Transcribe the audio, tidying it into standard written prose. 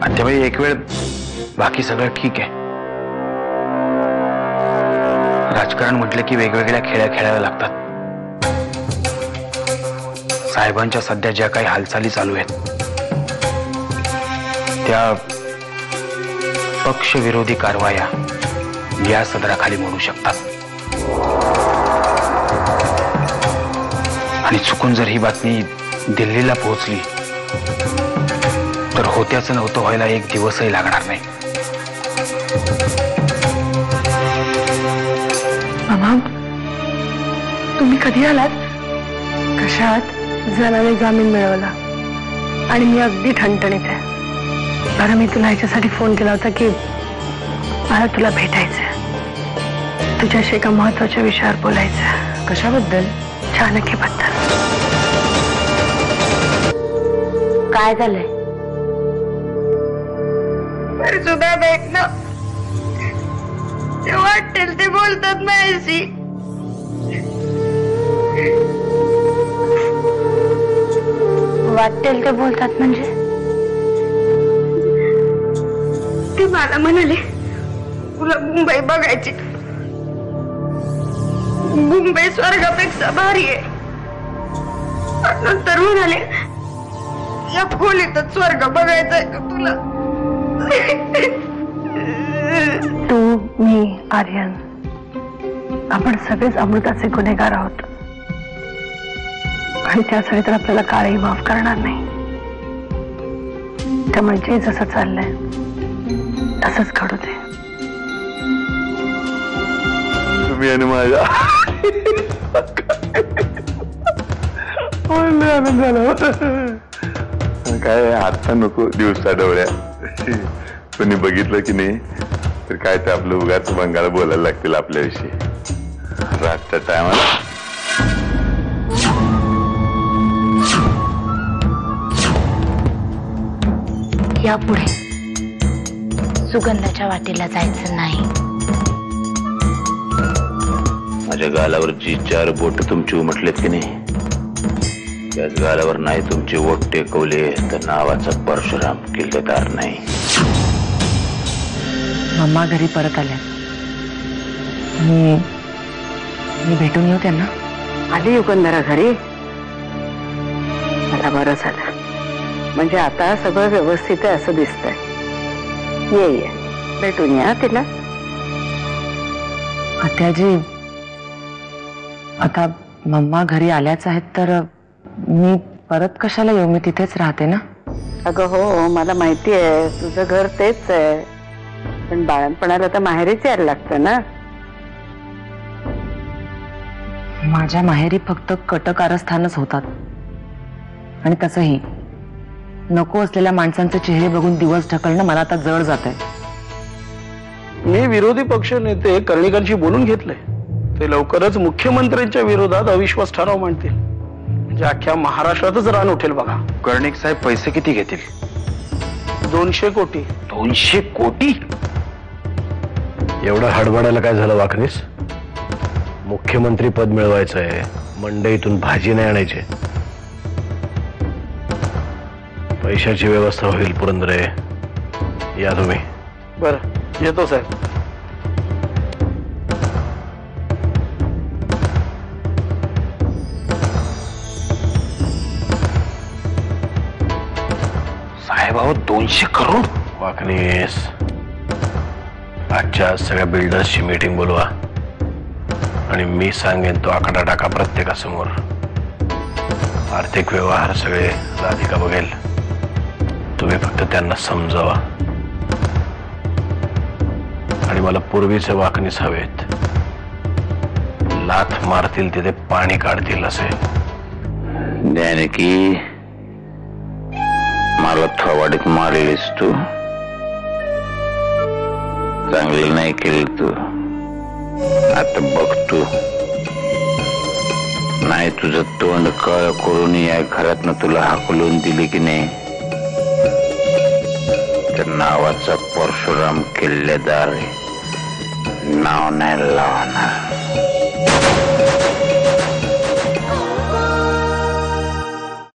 आत्याबाई एक वेळ बाकी सगळं ठीक आहे. राजकारण म्हटलं की वेगवेगळ्या खेळ्या खेळाव्या लागतात. साहेबांच्या सध्या ज्या काही हालचाली चालू आहेत त्या पक्षविरोधी कारवाया या सदराखाली म्हणू शकतात. आणि चुकून जर ही बातमी दिल्लीला पोहोचली तर होत्याचं नव्हतं व्हायला एक दिवसही लागणार नाही. मामा, तुम्ही कधी आलात? कशात? जनाने जामीन मिळवला आणि मी अगदी ठणठणीत आहे. बरं, मी तुला ह्याच्यासाठी फोन केला होता की मला तुला भेटायचंय, तुझ्याशी एका महत्वाच्या विषयावर बोलायचं. कशाबद्दल? जानकीबद्दल. काय झालंय? सुद्धा भेट ना, ते वाटेल ते बोलतात माझ्याशी. वाटेल ते बोलतात म्हणजे? ते मला म्हणाले तुला मुंबई बघायची, मुंबई स्वर्गापेक्षा भारी आहे. नंतर म्हणाले या खोलीतच स्वर्ग बघायचा आहे का तुला? तू, मी, आर्यन, आपण सगळेच अमृताचे गुन्हेगार आहोत आणि त्यासाठी तर आपल्याला काळही माफ करणार नाही. त्यामुळे जे जसं चाललंय तसंच घडू दे. तुम्ही आणि माझ्या आनंद झाला. काय आता नको दिवसा डोळ्या. कोणी बघितलं की नाही तर काय ते आपलं उगाच बंगाल बोलायला लागतील आपल्याविषयी. रातच्या टायमाला यापुढे सुगंधाच्या वाटेला जायचं नाही. माझ्या गालावर जी 4 बोट तुमची उमटलेत की नाही त्याच गालावर नाही तुमचे वोट टेकवले तर नावाचा परशुराम किल्लेदार नाही. मम्मा घरी परत आल्या. मी भेटून येऊ त्यांना. आली युगंधरा घरी? मला बरं झालं. म्हणजे आता सगळं व्यवस्थित आहे असं दिसतंय. ये भेटून या तिला. आत्याजी, आता मम्मा घरी आल्याच आहेत तर मी परत कशाला येऊ? मी तिथेच राहते ना. अगं हो, मला माहिती आहे तुझं घर तेच आहे, पण बाळणपणाला तर माहेरीच यायला लागतं ना. माझ्या माहेरी फक्त कटकारस्थानच होतात आणि तसंही नको असलेल्या माणसांचे चेहरे बघून दिवस ढकलणं मला आता जड जात आहे. मी विरोधी पक्ष नेते कर्णिकांशी बोलून घेतलंय. ते लवकरच मुख्यमंत्र्यांच्या विरोधात अविश्वास ठराव मांडतील. म्हणजे अख्ख्या महाराष्ट्रातच रान उठेल बघा. कर्णिक साहेब पैसे किती घेतील? 200 कोटी. 200 कोटी? एवढं हडबडायला काय झालं वाखनीस? मुख्यमंत्री पद मिळवायचंय, मंडईतून भाजी नाही आणायची. पैशाची व्यवस्था होईल पुरंदरे. या तुम्ही. बरं, येतो साहेब. साहेब अहो 200 करोड? वाखनीस, आजच्या सगळ्या बिल्डर्सची मीटिंग बोलवा आणि मी सांगेन तो आकडा टाका प्रत्येकासमोर. आर्थिक व्यवहार सगळे राधिका बघेल. तुम्ही फक्त त्यांना समजावा आणि मला पूर्वीचे वाकणीस हवेत. लाथ मारतील तिथे पाणी काढतील असे. जानकी, मला थोवाडीत मारलीस तू. चांगलं नाही केलं तू. आता बघ तू, नाही तुझं तोंड कळ करून या घरातनं तुला हाकलून दिली की नाही तर नावाचा परशुराम किल्लेदार नाव नाही लावणार.